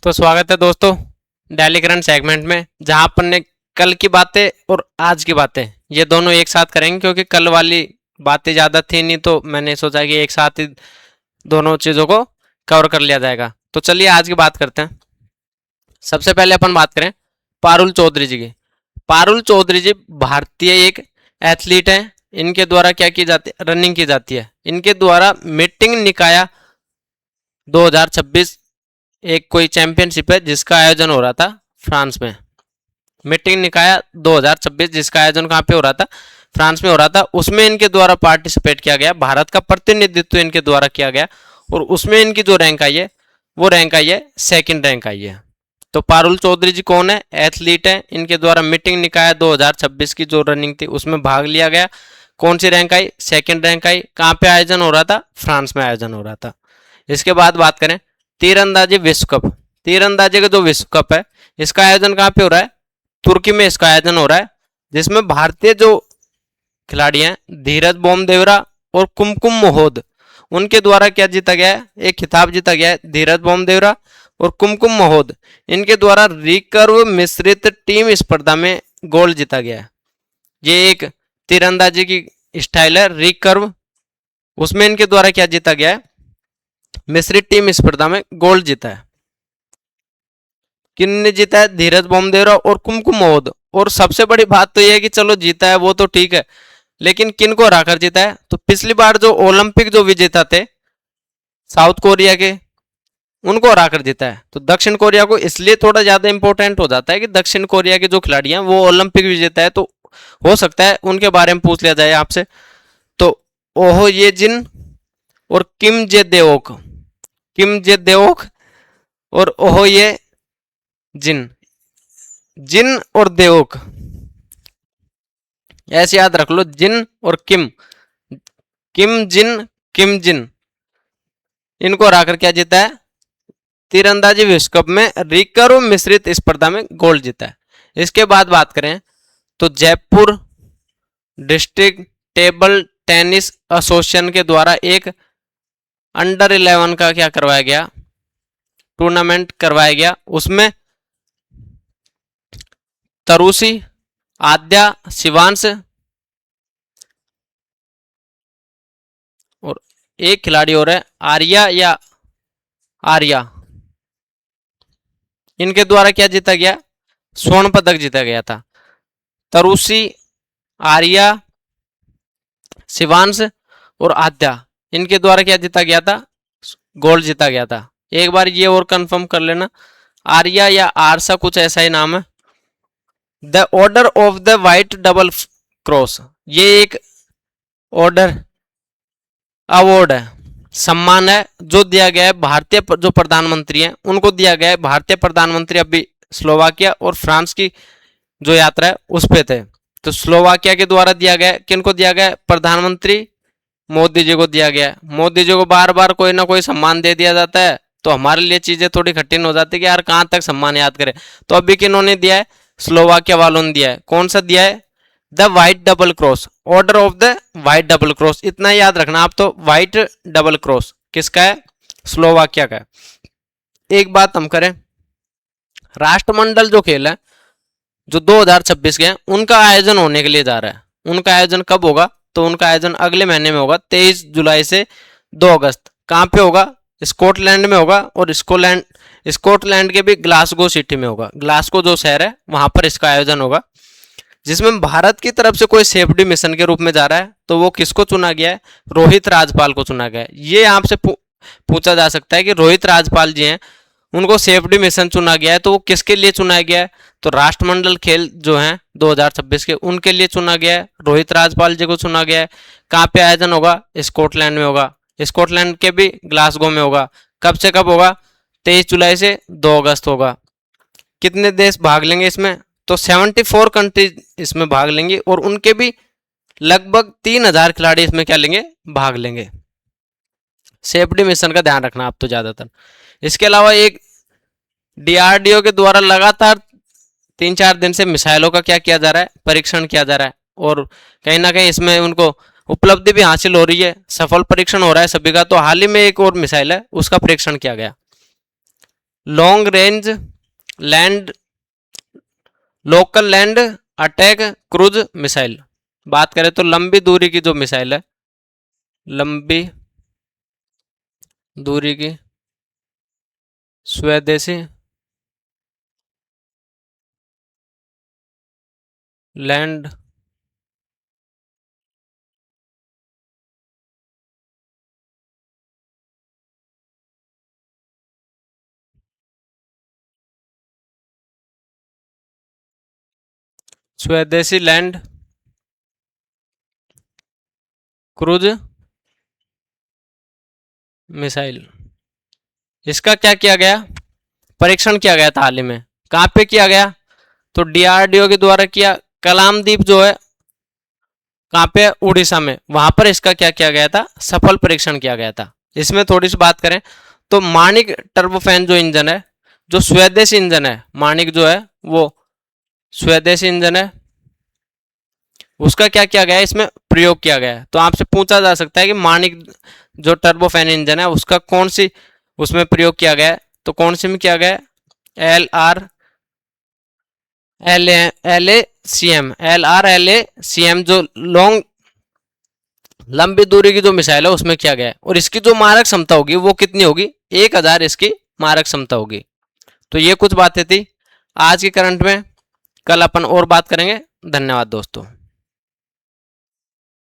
तो स्वागत है दोस्तों डेली करंट सेगमेंट में, जहां अपन ने कल की बातें और आज की बातें ये दोनों एक साथ करेंगे, क्योंकि कल वाली बातें ज़्यादा थी नहीं, तो मैंने सोचा कि एक साथ ही दोनों चीज़ों को कवर कर लिया जाएगा। तो चलिए आज की बात करते हैं। सबसे पहले अपन बात करें पारुल चौधरी जी की। पारुल चौधरी जी भारतीय एक एथलीट हैं। इनके द्वारा क्या की जाती है? रनिंग की जाती है। इनके द्वारा मीटिंग निकाया 2026 एक कोई चैंपियनशिप है जिसका आयोजन हो रहा था फ्रांस में। मीटिंग निकाया 2026 जिसका आयोजन कहाँ पे हो रहा था? फ्रांस में हो रहा था। उसमें इनके द्वारा पार्टिसिपेट किया गया, भारत का प्रतिनिधित्व इनके द्वारा किया गया और उसमें इनकी जो रैंक आई है वो रैंक आई है सेकंड रैंक आई है। तो पारुल चौधरी जी कौन है? एथलीट है। इनके द्वारा मीटिंग निकाया 2026 की जो रनिंग थी उसमें भाग लिया गया। कौन सी रैंक आई? सेकंड रैंक आई। कहाँ पे आयोजन हो रहा था? फ्रांस में आयोजन हो रहा था। इसके बाद बात करें तीरंदाजी विश्व कप। तीरंदाजी का जो विश्व कप है इसका आयोजन कहाँ पे हो रहा है? तुर्की में इसका आयोजन हो रहा है, जिसमें भारतीय जो खिलाड़ी हैं धीरज बोमदेवरा और कुमकुम मोहोद, उनके द्वारा क्या जीता गया है? एक खिताब जीता गया है। धीरज बोमदेवरा और कुमकुम मोहोद, इनके द्वारा रिकर्व मिश्रित टीम स्पर्धा में गोल्ड जीता गया है। ये एक तीरंदाजी की स्टाइल है रिकर्व, उसमें इनके द्वारा क्या जीता गया है? मिश्रित टीम स्पर्धा में गोल्ड जीता है। किन्ने जीता है? धीरज बोमदेवरा और कुमकुम मोहोद। और सबसे बड़ी बात तो यह है कि चलो जीता है वो तो ठीक है, लेकिन किन को हराकर जीता है? तो पिछली बार जो ओलंपिक जो विजेता थे साउथ कोरिया के, उनको हराकर जीता है। तो दक्षिण कोरिया को इसलिए थोड़ा ज्यादा इंपॉर्टेंट हो जाता है कि दक्षिण कोरिया के जो खिलाड़ी हैं वो ओलंपिक विजेता है, तो हो सकता है उनके बारे में पूछ लिया जाए आपसे। तो ओहो ये जिन और किम जे देओक, किम जे देओक और ओहो ये जिन, जिन और देओक ऐसे याद रख लो। जिन और किम, किम जिन किम जिन, इनको हराकर क्या जीता है? तीरंदाजी विश्व कप में रिकर्व मिश्रित स्पर्धा में गोल्ड जीता है। इसके बाद बात करें तो Jaipur district table tennis association के द्वारा एक अंडर 11 का क्या करवाया गया? टूर्नामेंट करवाया गया। उसमें तरुषी, आद्या, शिवांश और एक खिलाड़ी और है आर्या या आर्या, इनके द्वारा क्या जीता गया? स्वर्ण पदक जीता गया था। तरुषी, आर्या, शिवांश और आद्या, इनके द्वारा क्या जीता गया था? गोल्ड जीता गया था। एक बार ये और कंफर्म कर लेना, आर्या या आरसा कुछ ऐसा ही नाम है। The order of the white double cross, ये एक ऑर्डर अवार्ड है, सम्मान है, जो दिया गया है भारतीय जो प्रधानमंत्री हैं उनको दिया गया है। भारतीय प्रधानमंत्री अभी स्लोवाकिया और फ्रांस की जो यात्रा है उस पे थे, तो स्लोवाकिया के द्वारा दिया गया है। किनको दिया गया है? प्रधानमंत्री मोदी जी को दिया गया है। मोदी जी को बार बार कोई ना कोई सम्मान दे दिया जाता है, तो हमारे लिए चीजें थोड़ी कठिन हो जाती है कि यार कहाँ तक सम्मान याद करें। तो अभी किन्होंने दिया है? स्लोवाकिया वालों ने दिया है। कौन सा दिया है? The white double cross, order of the white double cross. इतना याद रखना आप। तो व्हाइट डबल क्रॉस किसका है? स्लोवाकिया का है। एक बात हम करें, राष्ट्रमंडल जो खेल है जो 2026 के हैं उनका आयोजन होने के लिए जा रहा है। उनका आयोजन कब होगा? तो उनका आयोजन अगले महीने में होगा, 23 जुलाई से 2 अगस्त। कहाँ पे होगा? स्कॉटलैंड में होगा। और स्कॉटलैंड के भी ग्लासगो सिटी में होगा। ग्लासगो जो शहर है वहां पर इसका आयोजन होगा, जिसमें भारत की तरफ से कोई सेफ्टी मिशन के रूप में जा रहा है। तो वो किसको चुना गया है? रोहित राजपाल को चुना गया है। ये आपसे पूछा जा सकता है कि रोहित राजपाल जी हैं, उनको सेफ्टी मिशन चुना गया है, तो वो किसके लिए चुना गया है? तो राष्ट्रमंडल खेल जो हैं 2026 के, उनके लिए चुना गया है। रोहित राजपाल जी को चुना गया है। कहाँ पे आयोजन होगा? स्कॉटलैंड में होगा। स्कॉटलैंड के भी ग्लासगो में होगा। कब से कब होगा? 23 जुलाई से 2 अगस्त होगा। कितने देश भाग लेंगे इसमें? तो 74 कंट्रीज इसमें भाग लेंगे और उनके भी लगभग 3000 खिलाड़ी इसमें क्या लेंगे? भाग लेंगे। सेफ्टी मिशन का ध्यान रखना आप तो ज्यादातर। इसके अलावा एक डीआरडीओ के द्वारा लगातार 3-4 दिन से मिसाइलों का क्या किया जा रहा है? परीक्षण किया जा रहा है, और कहीं ना कहीं इसमें उनको उपलब्धि भी हासिल हो रही है, सफल परीक्षण हो रहा है सभी का। तो हाल ही में एक और मिसाइल है उसका परीक्षण किया गया। Long range land local land attack cruise missile. बात करें तो लंबी दूरी की जो मिसाइल है, लंबी दूरी की स्वदेशी लैंड स्वदेशी लैंड क्रूज मिसाइल, इसका क्या किया गया, परीक्षण किया गया था हाल ही में। कहां पे किया गया, तो डीआरडीओ के द्वारा किया। कलामदीप जो है कहां पे, उड़ीसा में, वहां पर इसका क्या किया गया था, सफल परीक्षण किया गया था। इसमें थोड़ी सी बात करें तो माणिक टर्बोफैन जो इंजन है, जो स्वदेशी इंजन है, माणिक जो है वो स्वदेशी इंजन है, उसका क्या किया गया है, इसमें प्रयोग किया गया है। तो आपसे पूछा जा सकता है कि माणिक जो टर्बोफैन इंजन है उसका कौन सी उसमें प्रयोग किया गया है, तो कौन सी में किया गया है, LRLACM जो लॉन्ग लंबी दूरी की जो मिसाइल है उसमें किया गया है। और इसकी जो मारक क्षमता होगी वो कितनी होगी, 1000 इसकी मारक क्षमता होगी। तो ये कुछ बातें थी आज की करंट में, कल अपन और बात करेंगे। धन्यवाद दोस्तों।